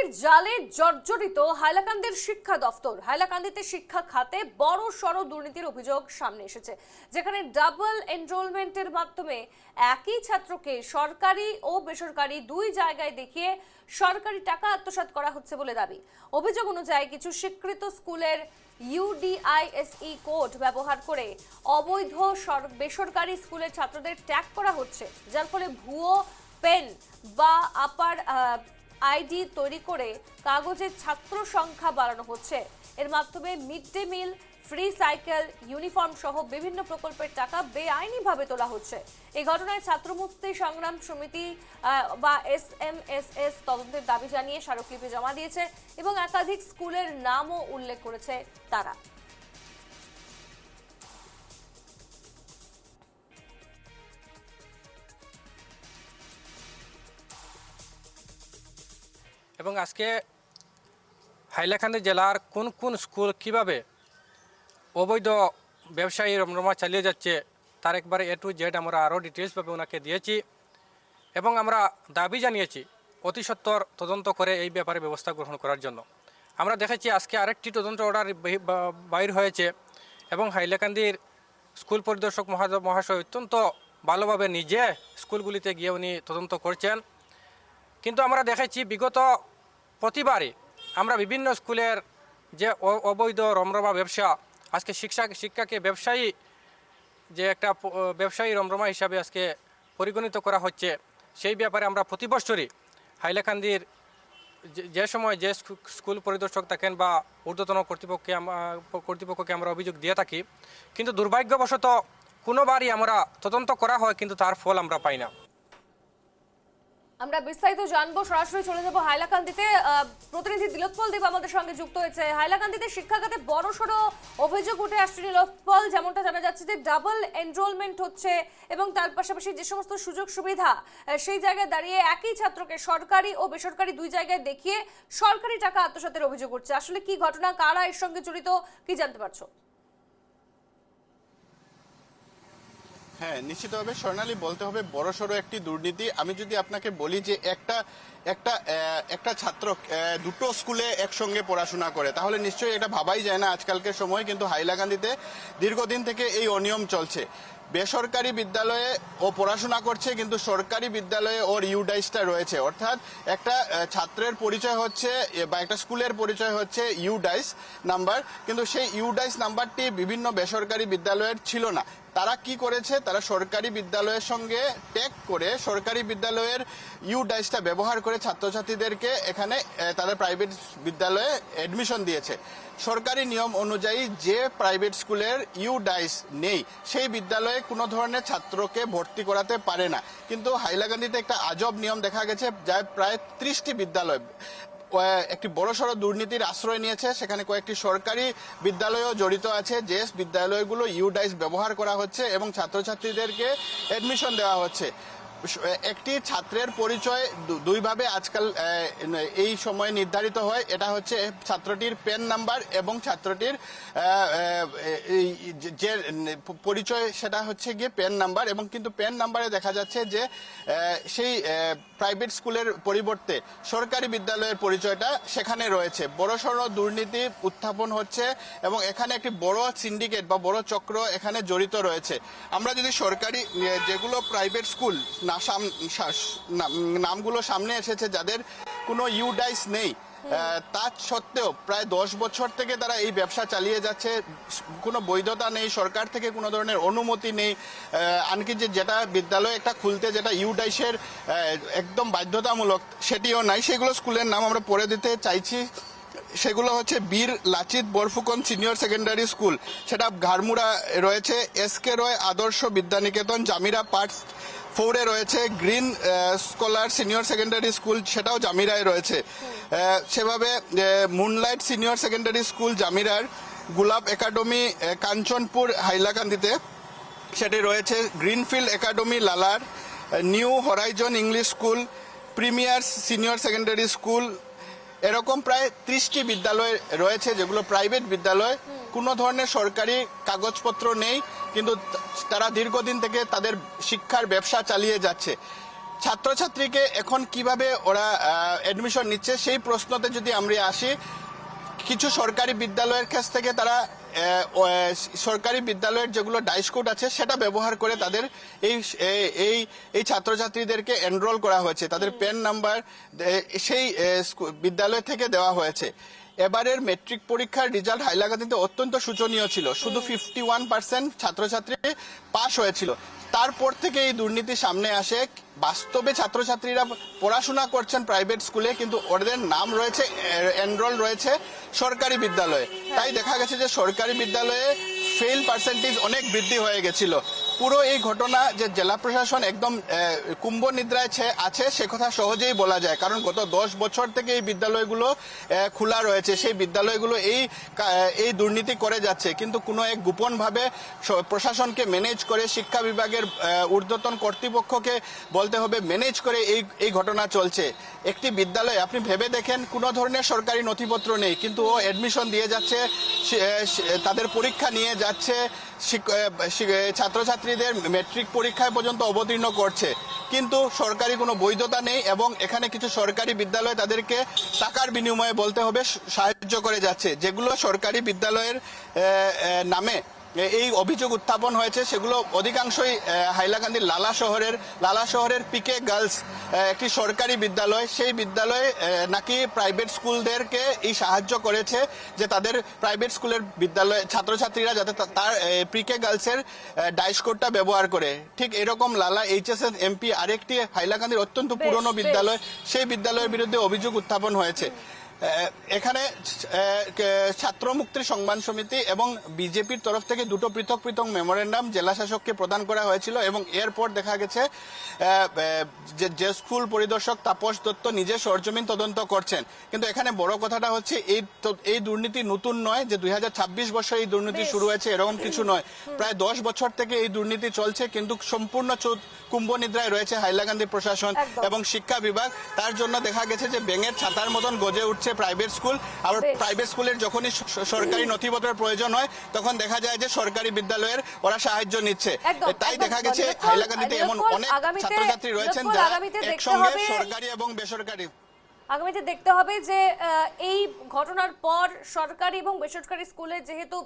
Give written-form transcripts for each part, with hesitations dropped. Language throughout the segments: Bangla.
দুর্নীতির জালে জর্জরিত হাইলাকান্দির শিক্ষা দফতর। হাইলাকান্দিতে শিক্ষা খাতে বড় সড় দুর্নীতির অভিযোগ সামনে এসেছে, যেখানে ডাবল এনরোলমেন্টের মাধ্যমে একই ছাত্রকে সরকারি ও বেসরকারি দুই জায়গায় দেখিয়ে সরকারি টাকা আত্মসাৎ করা হচ্ছে বলে দাবি। অভিযোগ অনুযায়ী কিছু স্বীকৃত স্কুলের UDISE কোড ব্যবহার করে অবৈধ বেসরকারি স্কুলের ছাত্রদের ট্যাগ করা হচ্ছে, যার ফলে ভুয়ো পেন বা আপার আইডি তৈরি করে কাগজের ছাত্র সংখ্যা বাড়ানো হচ্ছে। এর মাধ্যমে mid day meal, free cycle, uniform সহ বিভিন্ন প্রকল্পের টাকা বেআইনিভাবে তোলা হচ্ছে। এই ঘটনায় ছাত্রমুক্তি সংগ্রাম সমিতি বা SMSS তদন্তের দাবি জানিয়ে স্মারকলিপি জমা দিয়েছে এবং একাধিক স্কুলের নামও উল্লেখ করেছে তারা। এবং আজকে হাইলাকান্দি জেলার কোন কোন স্কুল কিভাবে অবৈধ ব্যবসায়ী রমরমা চালিয়ে যাচ্ছে তার একবারে A to Z আমরা আরও ডিটেলসভাবে ওনাকে দিয়েছি এবং আমরা দাবি জানিয়েছি অতি সত্বর তদন্ত করে এই ব্যাপারে ব্যবস্থা গ্রহণ করার জন্য। আমরা দেখেছি আজকে আরেকটি তদন্ত অর্ডার বাইর হয়েছে এবং হাইলাকান্দির স্কুল পরিদর্শক মহাশয় অত্যন্ত ভালোভাবে নিজে স্কুলগুলিতে গিয়ে উনি তদন্ত করছেন। কিন্তু আমরা দেখেছি বিগত প্রতিবারই আমরা বিভিন্ন স্কুলের যে অবৈধ রমরমা ব্যবসা, আজকে শিক্ষাকে ব্যবসায়ী যে একটা ব্যবসায়ী রমরমা হিসাবে আজকে পরিগণিত করা হচ্ছে, সেই ব্যাপারে আমরা প্রতি বছরই হাইলাকান্দির যে সময় যে স্কুল পরিদর্শক থাকেন বা ঊর্ধ্বতন কর্তৃপক্ষকে আমরা অভিযোগ দিয়ে থাকি, কিন্তু দুর্ভাগ্যবশত কোনোবারই আমরা তদন্ত করা হয় কিন্তু তার ফল আমরা পাই না। আমরা বিস্তারিত জানবো, সরাসরি চলে যাব হাইলাকান্দিতে। প্রতিনিধি দিলোৎপল দেব আমাদের সঙ্গে যুক্ত হয়েছে। হাইলাকান্দিতে শিক্ষাখাতে বড়সড় অভিযোগ উঠে আসছে দিলোৎপল, যেমনটা জানা যাচ্ছে যে ডাবল এনরোলমেন্ট হচ্ছে এবং তার পাশাপাশি যে সমস্ত সুযোগ সুবিধা সেই জায়গায় দাঁড়িয়ে একই ছাত্রকে সরকারি ও বেসরকারি দুই জায়গায় দেখিয়ে সরকারি টাকা আত্মসাতের অভিযোগ উঠছে। আসলে কি ঘটনা, কারা এর সঙ্গে জড়িত, কি জানতে পারছো? হ্যাঁ, নিশ্চিতভাবে স্বর্ণালী বলতে হবে বড়সড় একটি দুর্নীতি। আমি যদি আপনাকে বলি যে একটা ছাত্র দুটো স্কুলে একসঙ্গে পড়াশোনা করে, তাহলে নিশ্চয়ই এটা ভাবাই যায় না আজকালকার সময়। কিন্তু হাইলাকান্দিতে দীর্ঘদিন থেকে এই অনিয়ম চলছে। বেসরকারি বিদ্যালয়ে ও পড়াশোনা করছে কিন্তু সরকারি বিদ্যালয়ে ওর ইউডাইসটা রয়েছে, অর্থাৎ একটা ছাত্রের পরিচয় হচ্ছে বা একটা স্কুলের পরিচয় হচ্ছে ইউডাইস নাম্বার, কিন্তু সেই ইউডাইস নাম্বারটি বিভিন্ন বেসরকারি বিদ্যালয়ের ছিল না। তারা কি করেছে, তারা সরকারি বিদ্যালয়ের সঙ্গে ট্যাগ করে সরকারি বিদ্যালয়ের ইউডাইসটা ব্যবহার করে ছাত্রছাত্রীদেরকে এখানে তাদের প্রাইভেট বিদ্যালয়ে অ্যাডমিশন দিয়েছে। সরকারি নিয়ম অনুযায়ী যে প্রাইভেট স্কুলের ইউডাইস নেই সেই বিদ্যালয়ে কোনো ধরনের ছাত্রকে ভর্তি করাতে পারে না। কিন্তু হাইলাকান্দিতে একটা আজব নিয়ম দেখা গেছে, যা প্রায় 30টি বিদ্যালয় একটি বড়সড় দুর্নীতির আশ্রয় নিয়েছে। সেখানে কয়েকটি সরকারি বিদ্যালয়ও জড়িত আছে, যে বিদ্যালয়গুলো ইউডাইস ব্যবহার করা হচ্ছে এবং ছাত্রছাত্রীদেরকে অ্যাডমিশন দেওয়া হচ্ছে। একটি ছাত্রের পরিচয় দুইভাবে আজকাল এই সময়ে নির্ধারিত হয়, এটা হচ্ছে ছাত্রটির পেন নাম্বার এবং ছাত্রটির যে পরিচয় সেটা হচ্ছে গিয়ে পেন নাম্বার। এবং কিন্তু পেন নাম্বারে দেখা যাচ্ছে যে সেই প্রাইভেট স্কুলের পরিবর্তে সরকারি বিদ্যালয়ের পরিচয়টা সেখানে রয়েছে। বড়সড় দুর্নীতি উত্থাপন হচ্ছে এবং এখানে একটি বড় সিন্ডিকেট বা বড় চক্র এখানে জড়িত রয়েছে। আমরা যদি সরকারি যেগুলো প্রাইভেট স্কুল নামগুলো সামনে এসেছে, যাদের কোনো ইউডাইস নেই, তা সত্ত্বেও প্রায় 10 বছর থেকে তারা এই ব্যবসা চালিয়ে যাচ্ছে। কোনো বৈধতা নেই, সরকার থেকে কোনো ধরনের অনুমতি নেই। আনকি যেটা বিদ্যালয় একটা খুলতে যেটা ইউডাইসের একদম বাধ্যতামূলক সেটিও নাই। সেগুলো স্কুলের নাম আমরা পড়ে দিতে চাইছি। সেগুলো হচ্ছে বীর Lachit Borphukan senior secondary school, সেটা ঘাড়মুড়া রয়েছে। SK রয় আদর্শ বিদ্যানিকেতন জামিরা পার্টস 4-এ রয়েছে। Green scholar senior secondary school, সেটাও জামিরায় রয়েছে। সেভাবে মুনলাইট সিনিয়র সেকেন্ডারি স্কুল জামিরার, গোলাপ একাডেমি কাঞ্চনপুর হাইলাকান্দিতে সেটি রয়েছে। গ্রিনফিল্ড একাডেমি লালার, new horizon English school, premiers senior secondary school, এরকম প্রায় 30টি বিদ্যালয় রয়েছে যেগুলো প্রাইভেট বিদ্যালয়। কোনো ধরনের সরকারি কাগজপত্র নেই, কিন্তু তারা দীর্ঘদিন থেকে তাদের শিক্ষার ব্যবসা চালিয়ে যাচ্ছে। ছাত্রছাত্রীকে এখন কিভাবে ওরা অ্যাডমিশন নিচ্ছে সেই প্রশ্নতে যদি আমরা আসি, কিছু সরকারি বিদ্যালয়ের কাছ থেকে তারা সরকারি বিদ্যালয়ের যেগুলো ডাইস কোড আছে সেটা ব্যবহার করে তাদের এই এই এই ছাত্রছাত্রীদেরকে এনরোল করা হয়েছে, তাদের পেন নাম্বার সেই বিদ্যালয় থেকে দেওয়া হয়েছে। এবারের মেট্রিক পরীক্ষার রেজাল্ট হাইলাকান্দিতে অত্যন্ত শোচনীয় ছিল, শুধু 51% ছাত্রছাত্রী পাশ হয়েছিল। তারপর থেকে এই দুর্নীতি সামনে আসে। বাস্তবে ছাত্রছাত্রীরা পড়াশোনা করছেন প্রাইভেট স্কুলে, কিন্তু ওদের নাম রয়েছে, এনরোল রয়েছে সরকারি বিদ্যালয়ে। তাই দেখা গেছে যে সরকারি বিদ্যালয়ে ফেল পার্সেন্টেজ অনেক বৃদ্ধি হয়ে গেছিল। পুরো এই ঘটনা যে জেলা প্রশাসন একদম কুম্ভ নিদ্রায় আছে সে কথা সহজেই বলা যায়, কারণ গত 10 বছর থেকে এই বিদ্যালয়গুলো খোলা রয়েছে, সেই বিদ্যালয়গুলো এই দুর্নীতি করে যাচ্ছে, কিন্তু কোনো এক গোপনভাবে প্রশাসনকে ম্যানেজ করে, শিক্ষা বিভাগের ঊর্ধ্বতন কর্তৃপক্ষকে বলতে হবে ম্যানেজ করে এই ঘটনা চলছে। একটি বিদ্যালয়ে আপনি ভেবে দেখেন, কোনো ধরনের সরকারি নথিপত্র নেই, কিন্তু ও অ্যাডমিশন দিয়ে যাচ্ছে, তাদের পরীক্ষা নিয়ে যাচ্ছে, ছাত্রছাত্রীদের মেট্রিক পরীক্ষায় পর্যন্ত অবতীর্ণ করছে, কিন্তু সরকারি কোনো বৈধতা নেই। এবং এখানে কিছু সরকারি বিদ্যালয় তাদেরকে টাকার বিনিময়ে বলতে হবে সাহায্য করে যাচ্ছে, যেগুলো সরকারি বিদ্যালয়ের নামে এই অভিযোগ উত্থাপন হয়েছে সেগুলো অধিকাংশই হাইলাকান্দির লালা শহরের পিকে গার্লস একটি সরকারি বিদ্যালয়। সেই বিদ্যালয়ে নাকি প্রাইভেট স্কুলদেরকে এই সাহায্য করেছে যে তাদের প্রাইভেট স্কুলের বিদ্যালয় ছাত্রছাত্রীরা যাতে তার পিকে গার্লসের ডাইস কোডটা ব্যবহার করে। ঠিক এরকম লালা এইচএসএস এমপি আরেকটি হাইলাকান্দির অত্যন্ত পুরনো বিদ্যালয়, সেই বিদ্যালয়ের বিরুদ্ধে অভিযোগ উত্থাপন হয়েছে। এখানে ছাত্র মুক্তির সংবাদ সমিতি এবং বিজেপির তরফ থেকে দুটো পৃথক পৃথক মেমোরেন্ডাম জেলা শাসককে প্রদান করা হয়েছিল, এবং এরপর দেখা গেছে যে স্কুল পরিদর্শক তাপস দত্ত নিজে সরজমিন তদন্ত করছেন। কিন্তু এখানে বড় কথাটা হচ্ছে এই দুর্নীতি নতুন নয় যে 2026 বছর এই দুর্নীতি শুরু হয়েছে, এরকম কিছু নয়। প্রায় 10 বছর থেকে এই দুর্নীতি চলছে, কিন্তু সম্পূর্ণ কুম্ভ নিদ্রায় রয়েছে হাইলাকান্দি প্রশাসন এবং শিক্ষা বিভাগ। তার জন্য দেখা গেছে যে ব্যাঙের ছাতার মতন গজে উঠছে প্রাইভেট স্কুল। আবার প্রাইভেট স্কুলের যখনই সরকারি নথিপত্রের প্রয়োজন হয় তখন দেখা যায় যে সরকারি বিদ্যালয়ের ওরা সাহায্য নিচ্ছে। তাই দেখা গেছে হাইলাকান্দিতে এমন অনেক ছাত্রছাত্রী রয়েছেন যারা একসঙ্গে সরকারি এবং বেসরকারি। আগামীতে দেখতে হবে যে এই ঘটনার পর সরকারি এবং বেসরকারি স্কুলে, যেহেতু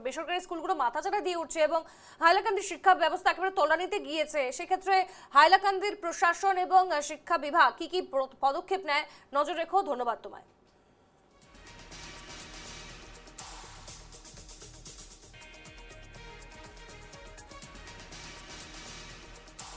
বেসরকারি স্কুলগুলো মাথাচাড়া দিয়ে উঠছে এবং হাইলাকান্দির শিক্ষা ব্যবস্থা একেবারে তলানিতে গিয়েছে, সেক্ষেত্রে হাইলাকান্দির প্রশাসন এবং শিক্ষা বিভাগ কি পদক্ষেপ নেয় নজর রেখো। ধন্যবাদ তোমায়।